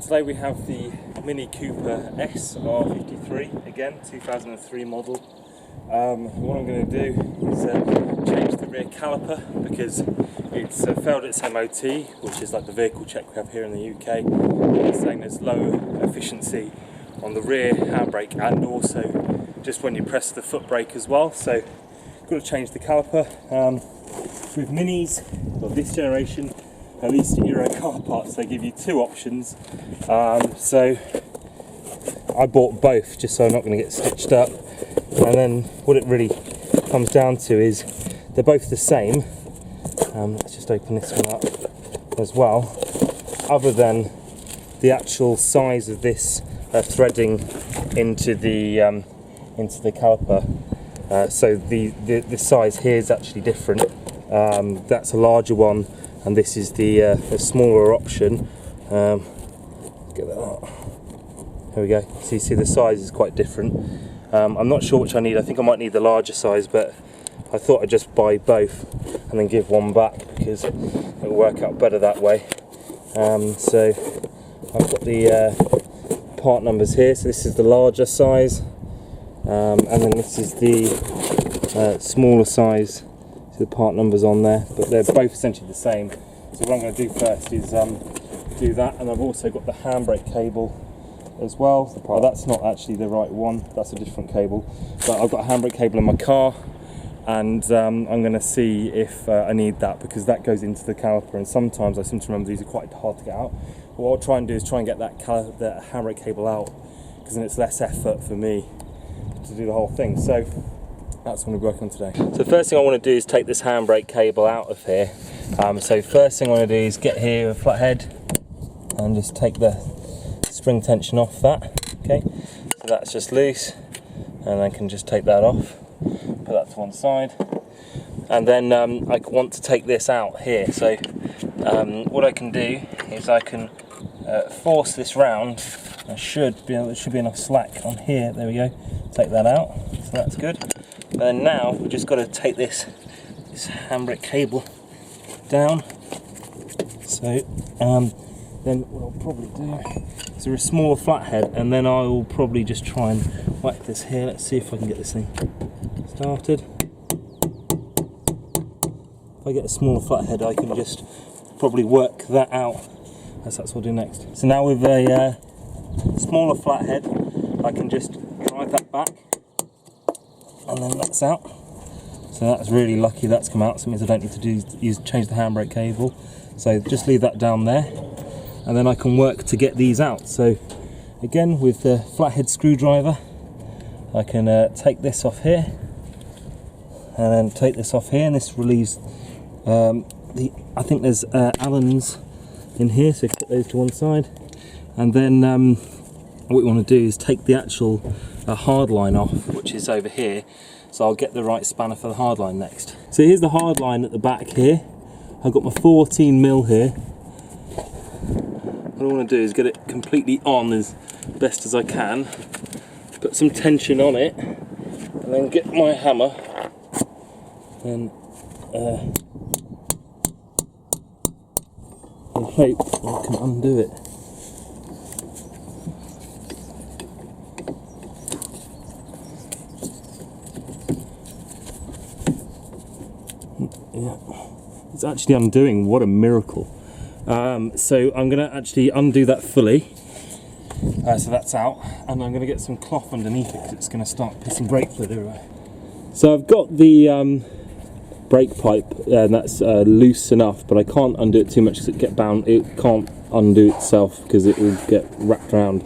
Today we have the Mini Cooper S R53, again 2003 model. What I'm going to do is change the rear caliper because it's failed its MOT, which is like the vehicle check we have here in the UK. It's saying there's low efficiency on the rear handbrake and also just when you press the foot brake as well. So got to change the caliper. With Minis of this generation, at least at Euro car parts, they give you two options. So I bought both just so I'm not going to get stitched up. And then what it really comes down to is they're both the same. Let's just open this one up as well. Other than the actual size of this threading into the caliper. So the size here is actually different. That's a larger one, and this is the smaller option. Get that out. There we go. So you see the size is quite different. I'm not sure which I need. I think I might need the larger size, but I thought I'd just buy both and then give one back because it'll work out better that way. So I've got the part numbers here. So this is the larger size, and then this is the smaller size. So the part numbers on there, but they're both essentially the same. So what I'm going to do first is do that, and I've also got the handbrake cable as well. Well, that's not actually the right one, that's a different cable, but I've got a handbrake cable in my car, and I'm going to see if I need that because that goes into the caliper, and sometimes I seem to remember these are quite hard to get out. But what I'll try and do is try and get that handbrake cable out, because then it's less effort for me to do the whole thing. So that's what I'm working on today. So the first thing I want to do is take this handbrake cable out of here. So first thing I want to do is get here with a flat head and just take the spring tension off that. Okay, so that's just loose, and I can just take that off, put that to one side, and then I want to take this out here. So what I can do is I can force this round. There should be enough slack on here. There we go. Take that out. So that's good. And then now we've just got to take this handbrake cable down. So then what I'll probably do is a smaller flathead, and then I will probably just try and whack this here. Let's see if I can get this thing started. If I get a smaller flathead, I can just probably work that out. That's what I'll do next. So now with a smaller flathead, I can just drive that back, and then that's out. So that's really lucky that's come out, so it means I don't need to change the handbrake cable. So just leave that down there, and then I can work to get these out. So again, with the flathead screwdriver, I can take this off here, and then take this off here, and this relieves I think there's Allen's in here, so put those to one side. And then what we want to do is take the actual hard line off, which is over here. So I'll get the right spanner for the hard line next. So here's the hard line at the back here. I've got my 14mm here. What I want to do is get it completely on as best as I can, put some tension on it, and then get my hammer and hope I can undo it. Yeah, it's actually undoing. What a miracle. So I'm going to actually undo that fully. So that's out, and I'm going to get some cloth underneath it because it's going to start pissing brake fluid everywhere. So I've got the brake pipe, and that's loose enough, but I can't undo it too much because it can't undo itself because it will get wrapped around.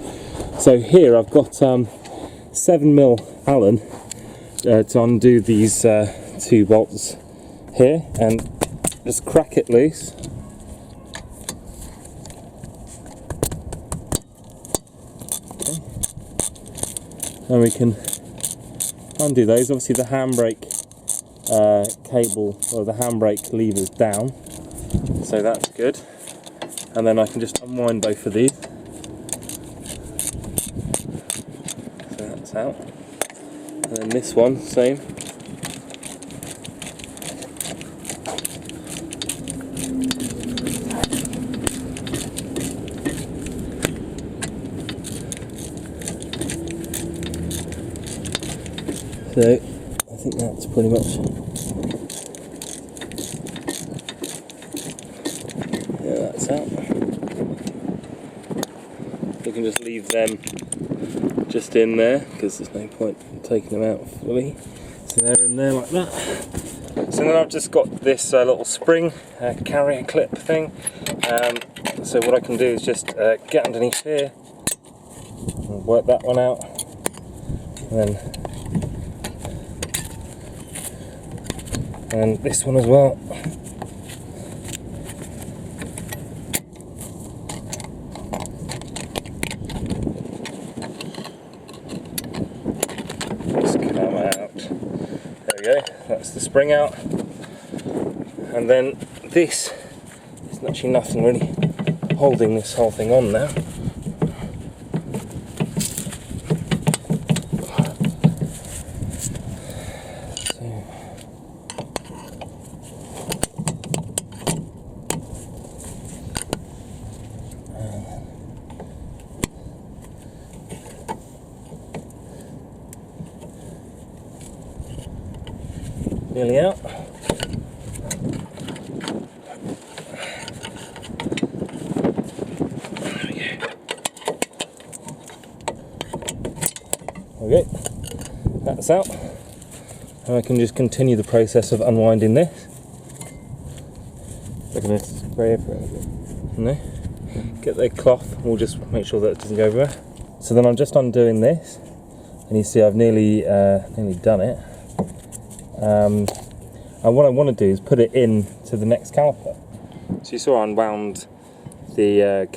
So here I've got 7mm Allen to undo these two bolts here, and just crack it loose. Okay. And we can undo those. Obviously the handbrake cable, or the handbrake lever's down, so that's good. And then I can just unwind both of these. So that's out. And then this one, same. So I think that's pretty much, yeah, that's out. You can just leave them just in there because there's no point in taking them out fully. So they're in there like that. So then I've just got this little spring carrier clip thing. So what I can do is just get underneath here and work that one out, and this one as well. Just come out. There we go. That's the spring out, and then this is actually nothing really holding this whole thing on now. Nearly out. Okay, that's out. And I can just continue the process of unwinding this. Look at this spray everywhere. No. Get the cloth, we'll just make sure that it doesn't go everywhere. So then I'm just undoing this, and you see I've nearly done it. And what I want to do is put it in to the next caliper. So you saw I unwound the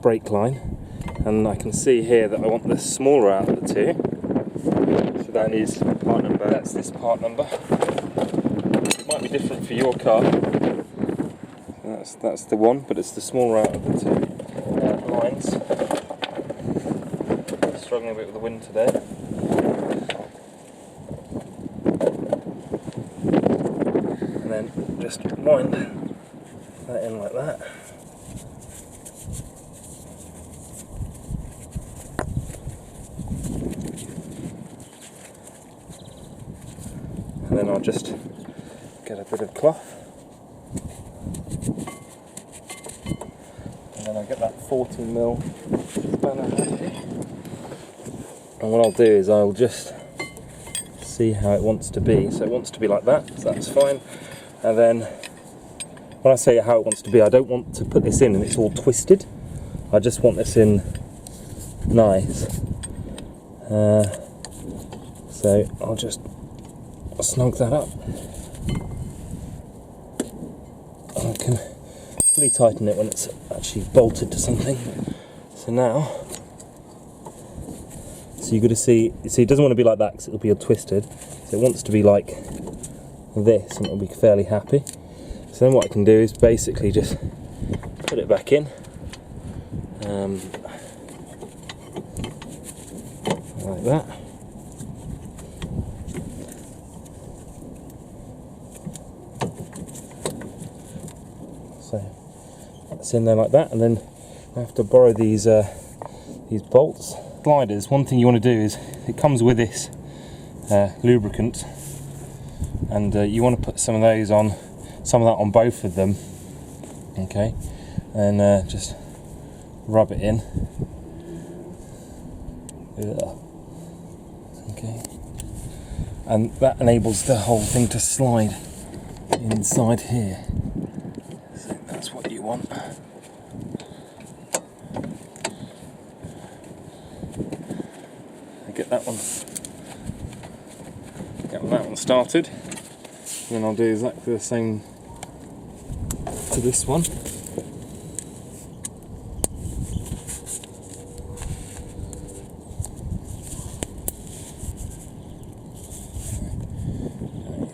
brake line, and I can see here that I want the smaller out of the two. So that is part number. That's this part number. It might be different for your car. That's the one, but it's the smaller out of the two lines. Struggling a bit with the wind today. Just wind that in like that. And then I'll just get a bit of cloth. And then I'll get that 40mm spanner handy. And what I'll do is I'll just see how it wants to be. So it wants to be like that, so that's fine. And then, when I say how it wants to be, I don't want to put this in and it's all twisted. I just want this in nice. So I'll just snug that up. I can fully tighten it when it's actually bolted to something. So now, so you're going to see it doesn't want to be like that because it'll be all twisted. So it wants to be like this, and it'll be fairly happy. So then what I can do is basically just put it back in, like that. So that's in there like that, and then I have to borrow these bolts. Sliders, one thing you want to do is, it comes with this lubricant, and you want to put some of that on both of them, okay, and just rub it in. Okay, and that enables the whole thing to slide inside here. So that's what you want. Get that one started, and then I'll do exactly the same to this one.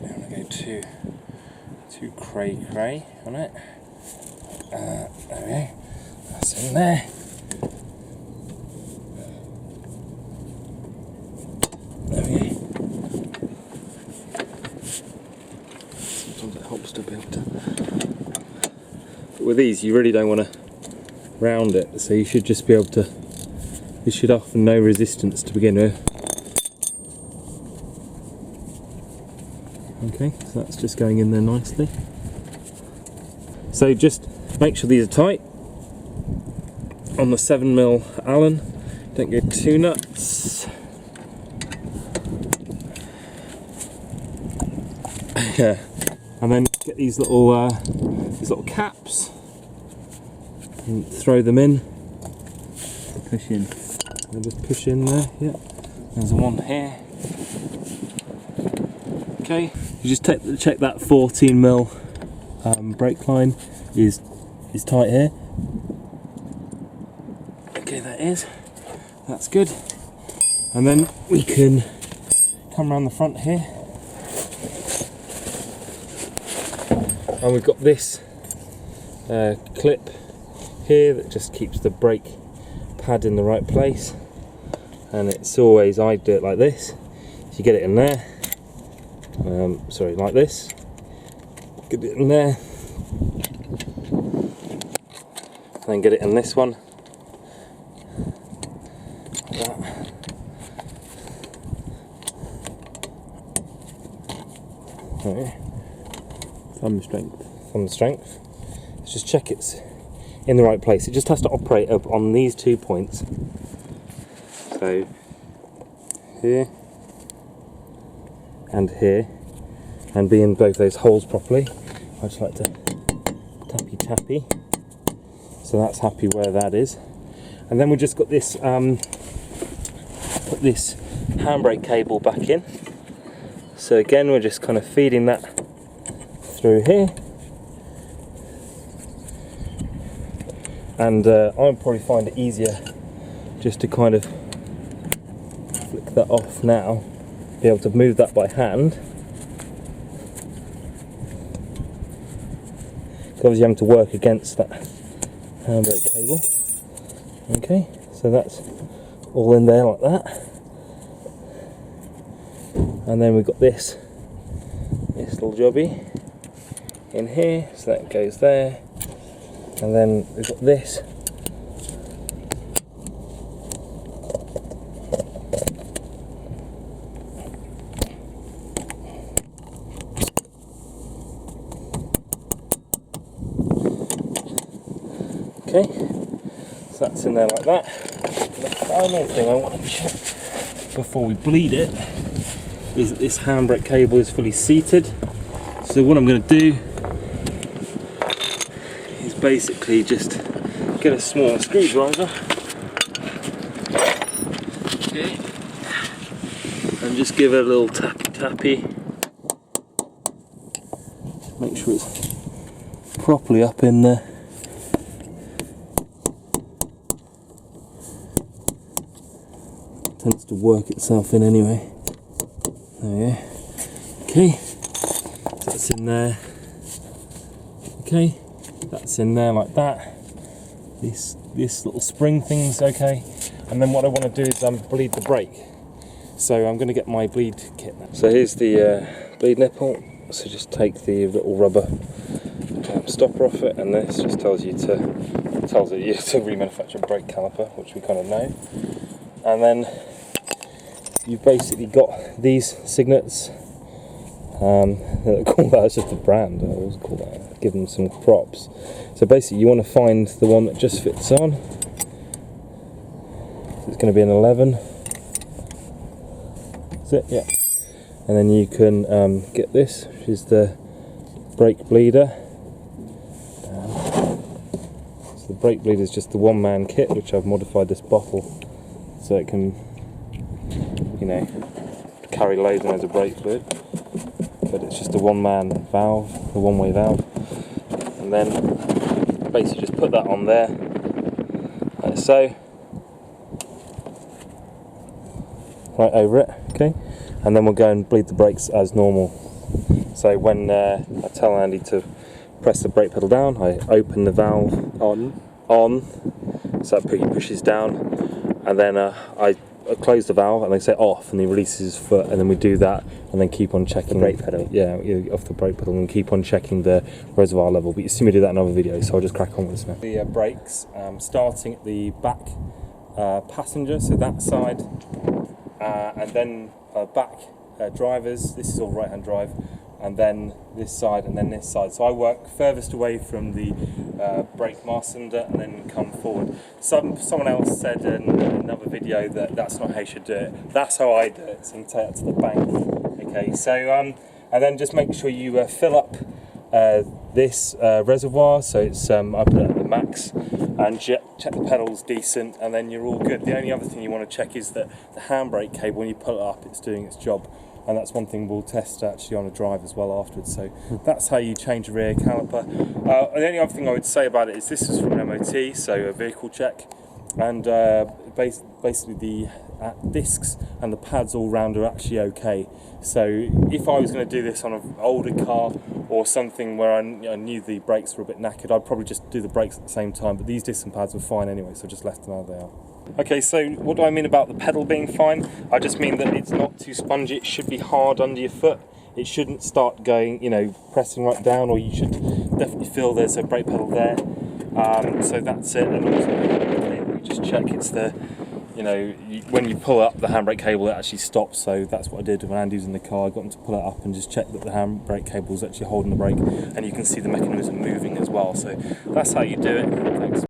I'm going to go too cray on it. There we go, that's in there. There we go. Sometimes it helps to be able to. But with these, you really don't want to round it, so you should just be able to. This should offer no resistance to begin with. Okay, so that's just going in there nicely. So just make sure these are tight on the 7mm Allen. Don't go too nuts. Yeah, and then get these little caps and throw them in. Push in. And just push in there. Yeah, there's one here. Okay, you just check that 14mm brake line is tight here. Okay, that is. That's good. And then we can come around the front here. And we've got this clip here that just keeps the brake pad in the right place. And it's always, I do it like this. So you get it in there. Sorry, like this. Get it in there. And then get it in this one. Like that. Okay. Thumb strength. Thumb strength. Let's just check it's in the right place. It just has to operate up on these 2 points. So here and here, and be in both those holes properly. I just like to tappy. So that's happy where that is. And then we just got this put this handbrake cable back in. So again, we're just kind of feeding that through here, and I'll probably find it easier just to kind of flick that off now, be able to move that by hand. Because you're having to work against that handbrake cable. Okay, so that's all in there like that, and then we've got this little jobby in here, so that goes there, and then we've got this. Okay, so that's in there like that. The final thing I want to check before we bleed it is that this handbrake cable is fully seated. So what I'm going to do is basically just get a small screwdriver, okay, and just give it a little tappy. Make sure it's properly up in there. Tends to work itself in anyway. There we go. Okay, so that's in there. Okay, that's in there like that. This little spring thing's okay. And then what I want to do is bleed the brake. So I'm going to get my bleed kit now. So here's the bleed nipple. So just take the little rubber stopper off it, and this just tells you to remanufacture a brake caliper, which we kind of know. And then you've basically got these signets. Call that, it's just a brand. I always call that. Give them some props. So basically, you want to find the one that just fits on. So it's going to be an 11. That's it, yeah. And then you can get this, which is the brake bleeder. So the brake bleeder is just the one-man kit, which I've modified this bottle so it can, you know, carry loads and loads of brake fluid. But it's just a one-man valve, a one-way valve. And then basically just put that on there, like so, right over it, okay? And then we'll go and bleed the brakes as normal. So when I tell Andy to press the brake pedal down, I open the valve on, so that pushes down, and then I close the valve and they say off, and he releases his foot, and then we do that, and then keep on checking the brake pedal. Yeah, off the brake pedal, and keep on checking the reservoir level. But you see me do that in other videos, so I'll just crack on with this now. The brakes, starting at the back passenger, so that side, and then back drivers. This is all right-hand drive. and then this side, and then this side. So I work furthest away from the brake master cylinder and then come forward. Someone else said in another video that that's not how you should do it. That's how I do it. So you take it to the bank. Okay, so and then just make sure you fill up this reservoir, so it's I put it at the max, and check the pedals decent, and then you're all good. The only other thing you want to check is that the handbrake cable, when you pull it up, it's doing its job, and that's one thing we'll test actually on a drive as well afterwards. So that's how you change a rear caliper. The only other thing I would say about it is this is from an MOT, so a vehicle check, and basically the discs and the pads all round are actually okay. So if I was going to do this on an older car or something where I knew the brakes were a bit knackered, I'd probably just do the brakes at the same time, but these disc and pads were fine anyway, so just left them how they are. Okay, so what do I mean about the pedal being fine? I just mean that it's not too spongy. It should be hard under your foot. It shouldn't start going, pressing right down, or you should definitely feel there's a brake pedal there. So that's it. And also, you just check it's the, when you pull up the handbrake cable, it actually stops. So that's what I did when Andy was in the car. I got him to pull it up and just check that the handbrake cable is actually holding the brake, and you can see the mechanism moving as well. So that's how you do it. Thanks.